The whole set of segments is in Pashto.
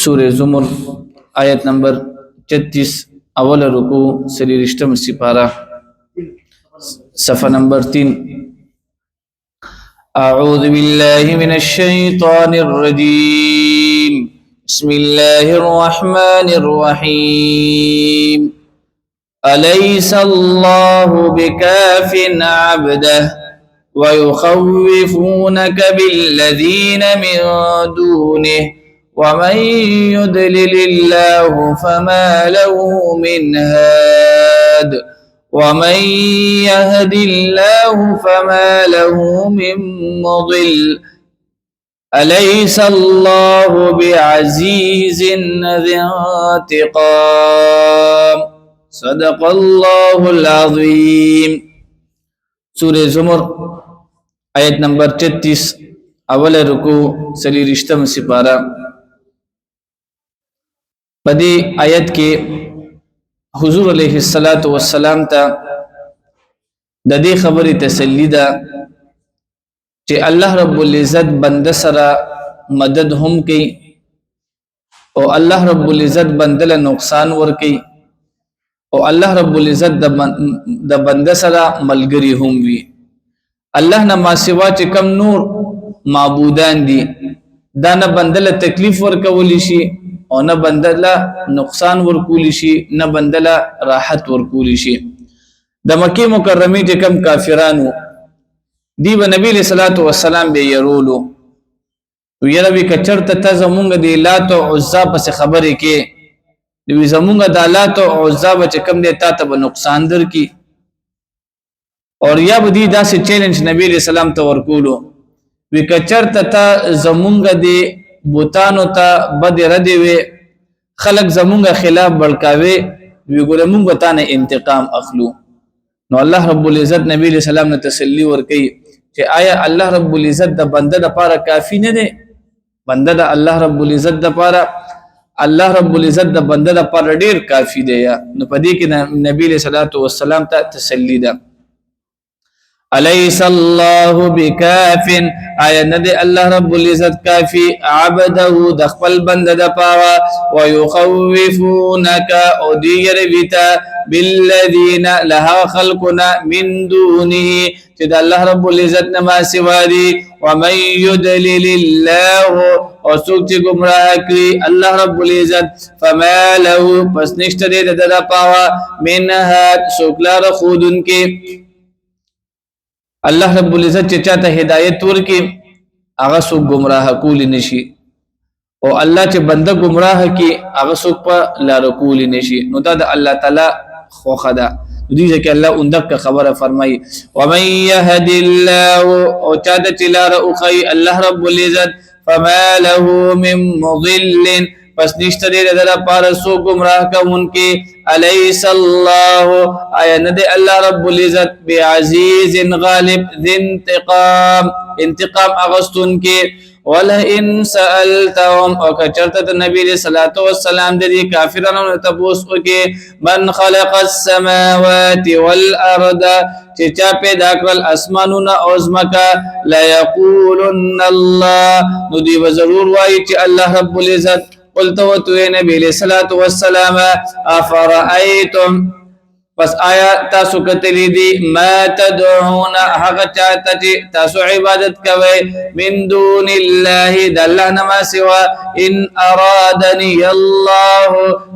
سورة زمر آیت نمبر 33 اول رکو سریرشتم سپارہ صفحہ نمبر 3. اعوذ باللہ من الشیطان الرجیم بسم اللہ الرحمن الرحیم أليس الله بكاف عبده ويخوفونك بالذين من دونه ومن يضلل الله فما له من هاد ومن يهد الله فما له من مضل أليس الله بعزيز ذي انتقام صدق الله العظیم. سورہ زمر آیت نمبر 33 اول رکو سلیرشتم سپارہ. بدی آیت کے حضور علیہ السلام تا ددی خبری تسلی دا کہ اللہ رب العزت بند سرا مدد ہم کی او اللہ رب العزت بندل نقصان ور کی او اللہ رب العزت د بنده سره ملګری هم وي. الله نه ما سوا چې کم نور معبودان دي دا نه بندله تکلیف ورکولی شي او نه بندله نقصان ورکولی شي نه بندله راحت ورکولی شي. د مکه مکرمه چې کم کافرانو دی به نبی صلی الله علیه وسلم به يرولو ویره وی کچرته ته زمونږ دی لات او عزا پس خبره کې دوی زمونږ د لات او عزا بچ کم دی تا ته نقصان در کی اور یا بدی دا سے چیلنج نبی علیہ السلام ته ورکولو وی کچرته ته زمونږ دی بوتانو ته بد رد وی خلق زمونږ خلاف بلکاوي وی ګره مونږ ته نه انتقام اخلو. نو الله رب العزت نبی علیہ السلام نے تسلی ورکي چې آیا الله رب العزت د بنده لپاره کافی نه دی؟ بنده د الله رب العزت لپاره الله رب العزت د بنده لپاره ډیر کافی دی. نو پدې کې نبی علیہ الصلوۃ والسلام ته تسلی ده. الیس الله بکاف آیا ندی الله رب العزت کافی عبده د خپل بنده د پاره ويخوفونك او دیگر ویتا بالذین لها خلقنا من دونه چې د الله رب العزت نه ما سوا دي ومن يضلل الله او څوک چې گمراه کړي الله رب العزت فما له پس نشته د پاره منها څوک لار خودن کې الله رب العزت چې چاته هدایت ورکي هغه څوک گمراه کول نشي او الله چې بنده گمراه کی هغه څوک په لار کول نشي. نو دا د الله تعالی خو خدا دې ځکه الله اندک خبره فرمایي ومن يهد الله او چاته چې لار او خي الله رب العزت فما له من مضل پس نشته دې د لپاره سو گمراه کوونکې الیس الله آیا نه دی الله رب العزت بعزیز غالب ذی انتقام اغستون کې ولئن سألتهم او کچرته نبی صلی الله علیه وسلم د کافرانو ته پوښتنه وکي من خلق السماوات والارض چې چا پیدا کړل اسمانونه او زمکا لا یقولن الله نو دی ضرور وایي چې الله رب العزت قلت وتو نبی علیہ الصلوۃ والسلام افرأیتم پس آیا تاسو کتلی دی ما تدعون حق چاہتا چی تاسو عبادت کوئے من دون اللہ دا اللہ نما سوا ان ارادنی اللہ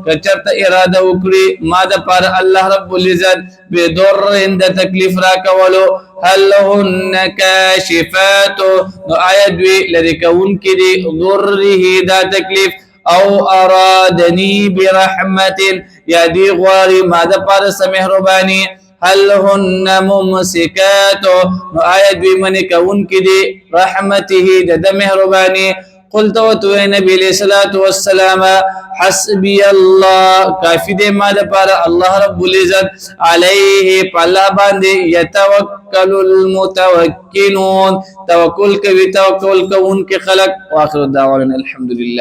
کچرت ارادہ اکری ما دا پار اللہ رب العزت بدر اند تکلیف را کولو هل هن کاشفاتو نو آیا دوی لرکون کی دی ضره دا تکلیف او ارادنی برحمت یا دی غواری ماذا پارس مہربانی هل هن ممسکات نو آیت بی منی کون کی دی رحمته دد مہربانی قلت وتو نبی علیہ الصلوۃ والسلام حسبی اللہ کافی دے ماذا پارا اللہ رب العزت علیہ پلا باندے یتوکل المتوکلون توکل کوي توکل کوونکې خلق. واخر دعوانا الحمدللہ.